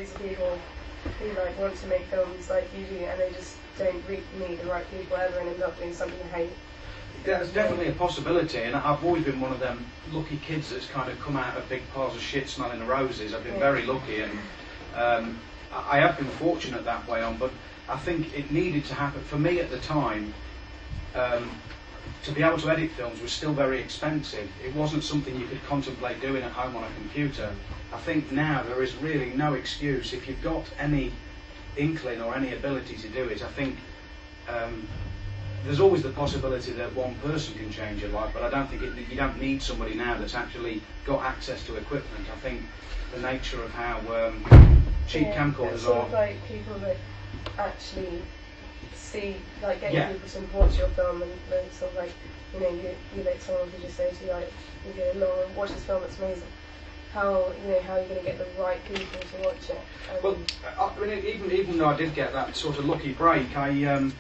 loads of people who like want to make films like you do, and they just don't meet the right people ever and end up doing something they hate. There's definitely a possibility, and I've always been one of them lucky kids that's kind of come out of big piles of shit smelling the roses. I've been very lucky, and I have been fortunate that way on, but I think it needed to happen. For me at the time, to be able to edit films was still very expensive. It wasn't something you could contemplate doing at home on a computer. I think now there is really no excuse. If you've got any inkling or any ability to do it, I think there's always the possibility that one person can change your life, but I don't think you don't need somebody now that's actually got access to equipment. I think the nature of how cheap camcorders sort are. Of like people that actually see, like getting people to watch your film, and sort of like, you know, you let someone who just say to you, like, you go along and watch this film, it's amazing. How, you know, how are you going to get the right people to watch it? Well, I mean, even though I did get that sort of lucky break, when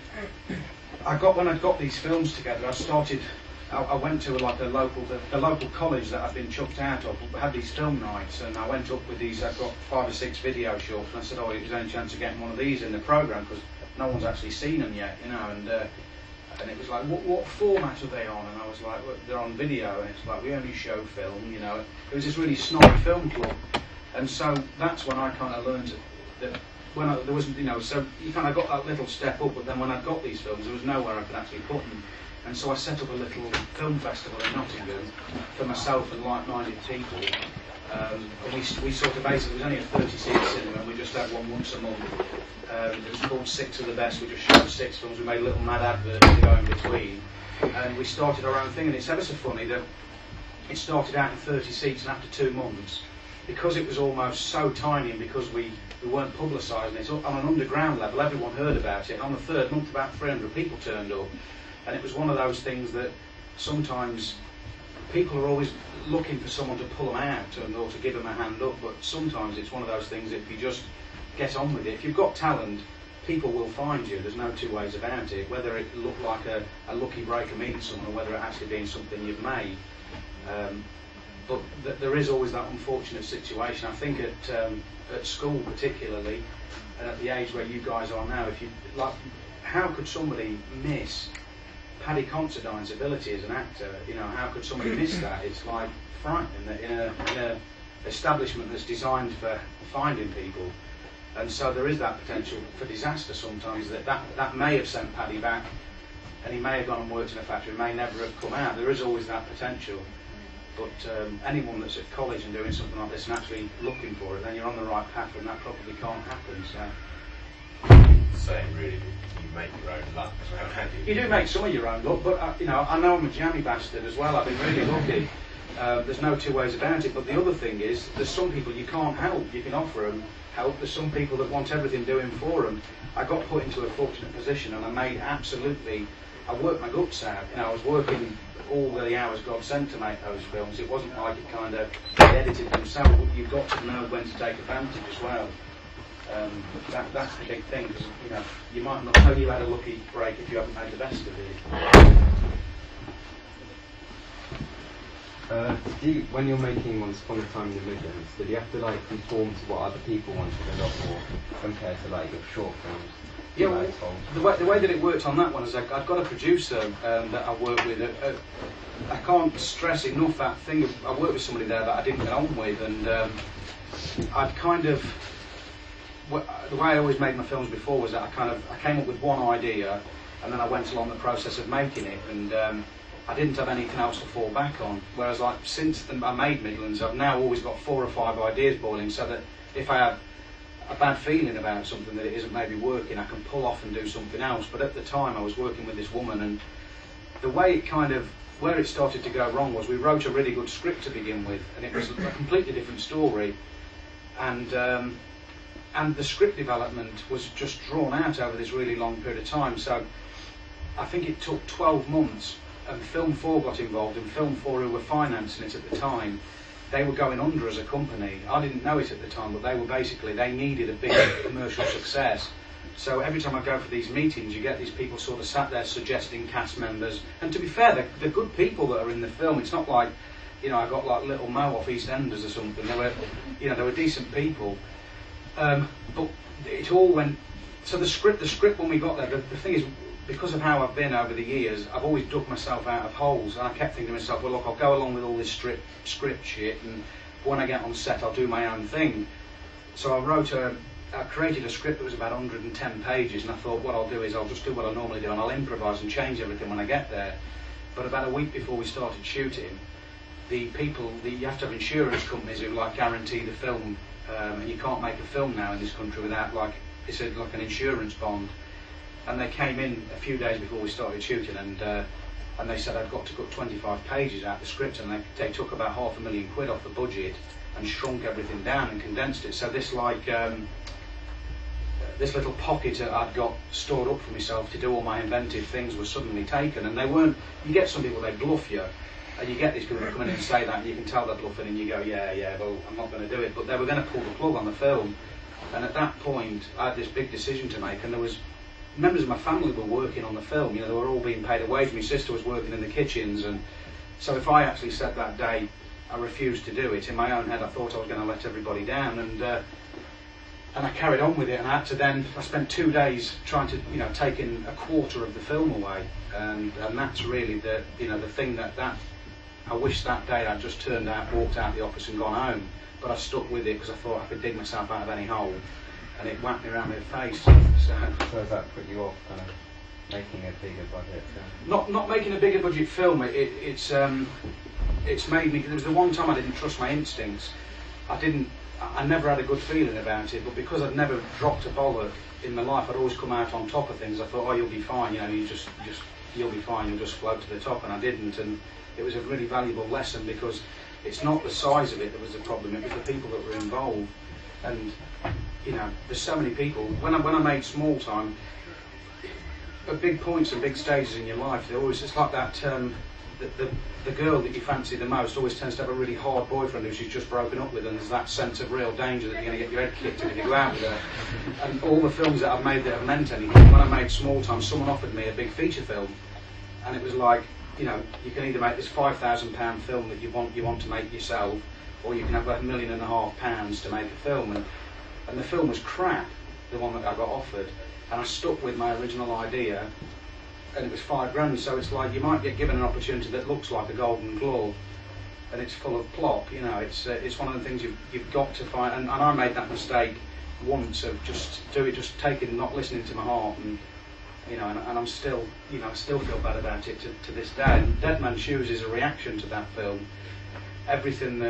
I'd got these films together, I went to like the local college that I'd been chucked out of, had these film nights, and I went up with these. I've got 5 or 6 video shorts, and I said, "Oh, is there any chance of getting one of these in the programme? Because no one's actually seen them yet, you know." And it was like, "What format are they on?" And I was like, well, "They're on video." And it's like, "We only show film," you know. It was this really snobby film club, and so that's when I kind of learned that. There wasn't, you know, so you kind of got that little step up, but then when I got these films, there was nowhere I could actually put them. And so I set up a little film festival in Nottingham for myself and like-minded people. And we sort of basically, it was only a 30-seat cinema, and we just had one once a month. It was called 6 of the Best. We just showed 6 films. We made little mad adverts to go in between. And we started our own thing, and it's ever so funny that it started out in 30 seats, and after 2 months, because it was almost so tiny, and because we weren't publicising it on an underground level, everyone heard about it. And on the 3rd month, about 300 people turned up. And it was one of those things that sometimes people are always looking for someone to pull them out or to give them a hand up, but sometimes it's one of those things that if you just get on with it, if you've got talent, people will find you. There's no 2 ways about it, whether it looked like a lucky break of meeting someone or whether it actually being something you've made. But there is always that unfortunate situation. I think at school particularly, and at the age where you guys are now, if you like, how could somebody miss Paddy Considine's ability as an actor? You know, how could somebody miss that? It's like frightening that in a establishment that's designed for finding people, and so there is that potential for disaster sometimes. That may have sent Paddy back, and he may have gone and worked in a factory, may never have come out. There is always that potential. But anyone that's at college and doing something like this and actually looking for it, then you're on the right path, and that probably can't happen. So, saying really, you make your own luck. You do make some of your own luck, but you know, I know I'm a jammy bastard as well. I've been really lucky. There's no 2 ways about it. But the other thing is, there's some people you can't help. You can offer them help. There's some people that want everything doing for them. I got put into a fortunate position, and I worked my guts out. You know, I was working all the hours God sent to make those films. It wasn't like it kind of edited themselves, but you've got to know when to take advantage as well. That's the big thing, because you know, you might not know you had a lucky break if you haven't made the best of it. When you're making Once Upon a Time in the Midlands, did you have to like conform to what other people wanted a lot more compared to like your short films? Yeah, well, the way that it worked on that one is I've got a producer that I work with. I can't stress enough that thing. I worked with somebody there that I didn't get on with, and I'd kind of, the way I always made my films before was that I came up with one idea, and then I went along the process of making it, and I didn't have anything else to fall back on. Whereas like since I made Midlands, I've now always got 4 or 5 ideas boiling, so that if I have a bad feeling about something that it isn't maybe working, I can pull off and do something else. But at the time I was working with this woman, and the way it where it started to go wrong was we wrote a really good script to begin with, and it was a completely different story, and the script development was just drawn out over this really long period of time. So I think it took 12 months, and Film 4 got involved, and Film 4, who were financing it at the time, they were going under as a company. I didn't know it at the time, but they needed a big commercial success. So every time I go for these meetings, you get these people sort of sat there suggesting cast members. And to be fair, they're good people that are in the film. It's not like, you know, I got like Little Mo off EastEnders or something. They were decent people. But it all went. So the script when we got there, the thing is, because of how I've been over the years, I've always dug myself out of holes, and I kept thinking to myself, well, look, I'll go along with all this script shit, and when I get on set, I'll do my own thing. So I created a script that was about 110 pages, and I thought what I'll do is I'll just do what I normally do, and I'll improvise and change everything when I get there. But about a week before we started shooting, you have to have insurance companies who like guarantee the film, and you can't make a film now in this country without like an insurance bond. And they came in a few days before we started shooting, and they said I'd got to cut 25 pages out of the script, and they took about £500,000 off the budget and shrunk everything down and condensed it. So this little pocket that I'd got stored up for myself to do all my inventive things was suddenly taken, and they weren't. You get some people, they bluff you, and you get these people who come in and say that, and you can tell they're bluffing, and you go, yeah, well, I'm not going to do it. But they were going to pull the plug on the film, and at that point, I had this big decision to make, and there was members of my family were working on the film. You know, they were all being paid a wage. My sister was working in the kitchens, and so if I actually said that day I refused to do it, in my own head I thought I was going to let everybody down, and I carried on with it, and I spent 2 days trying to, taking a quarter of the film away, and that's really the thing that I wish that day I'd just walked out the office and gone home, but I stuck with it because I thought I could dig myself out of any hole, and it whacked me around my face. So does that put you off kind of making a bigger budget film? Not making a bigger budget film. It's made me. There was the one time I didn't trust my instincts. I never had a good feeling about it, but because I'd never dropped a bollock in my life, I'd always come out on top of things. I thought, oh, you'll be fine. You'll be fine. You'll just float to the top, and I didn't. And it was a really valuable lesson, because it's not the size of it that was the problem. It was the people that were involved. And there's so many people. When I made Small Time, at big points and big stages in your life, it's like that. The girl that you fancy the most always tends to have a really hard boyfriend who she's just broken up with, and there's that sense of real danger that you're going to get your head kicked in if you go out with her. And all the films that I've made that have meant anything, when I made Small Time, someone offered me a big feature film, and it was like, you can either make this £5,000 film that you want to make yourself, or you can have £1.5 million to make a film. And the film was crap, the one that I got offered, and I stuck with my original idea, and it was £5 grand. So it's like you might get given an opportunity that looks like a golden glove, and it's full of plop. It's one of the things you've got to find. And I made that mistake once of just taking, not listening to my heart, and and I'm still, I still feel bad about it to this day. And Dead Man's Shoes is a reaction to that film. Everything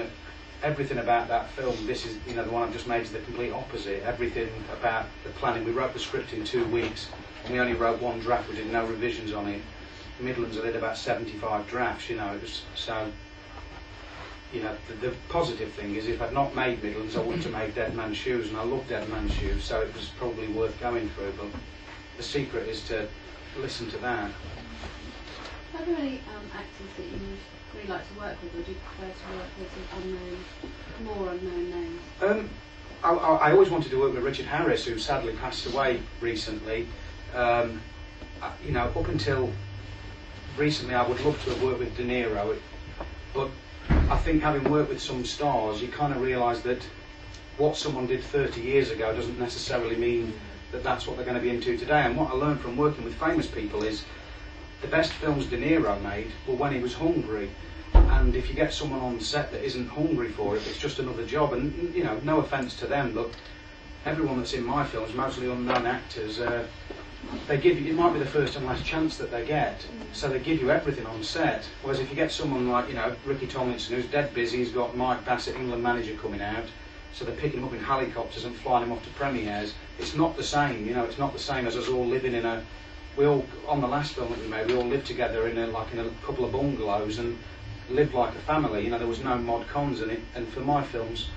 about that film, this is, the one I've just made, is the complete opposite. Everything about the planning. We wrote the script in 2 weeks, and we only wrote one draft. We did no revisions on it. Midlands, I did about 75 drafts. It was so. The positive thing is, if I'd not made Midlands, I wouldn't have made Dead Man's Shoes, and I love Dead Man's Shoes, so it was probably worth going through. But the secret is to listen to that. Are there any actors that you really like to work with, or do you prefer to work with more unknown names? I always wanted to work with Richard Harris, who sadly passed away recently. Up until recently, I would love to have worked with De Niro, but I think having worked with some stars, you kind of realise that what someone did 30 years ago doesn't necessarily mean that that's what they're going to be into today. And what I learned from working with famous people is the best films De Niro made were when he was hungry. And if you get someone on set that isn't hungry for it, it's just another job. And no offence to them, but everyone that's in my films, mostly unknown actors, they give you, it might be the first and last chance that they get, so they give you everything on set. Whereas if you get someone like Ricky Tomlinson, who's dead busy, he's got Mike Bassett, England manager, coming out, so they're picking him up in helicopters and flying him off to premieres. It's not the same, it's not the same as us all living in a. We all, on the last film that we made, we all lived together in a couple of bungalows and lived like a family. There was no mod cons in it. And for my films,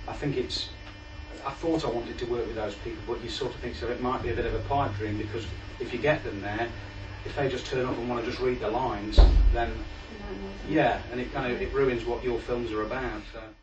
I think I thought I wanted to work with those people, but you sort of think, so it might be a bit of a pipe dream, because if you get them there, if they just turn up and want to just read the lines, then yeah, and it ruins what your films are about. So.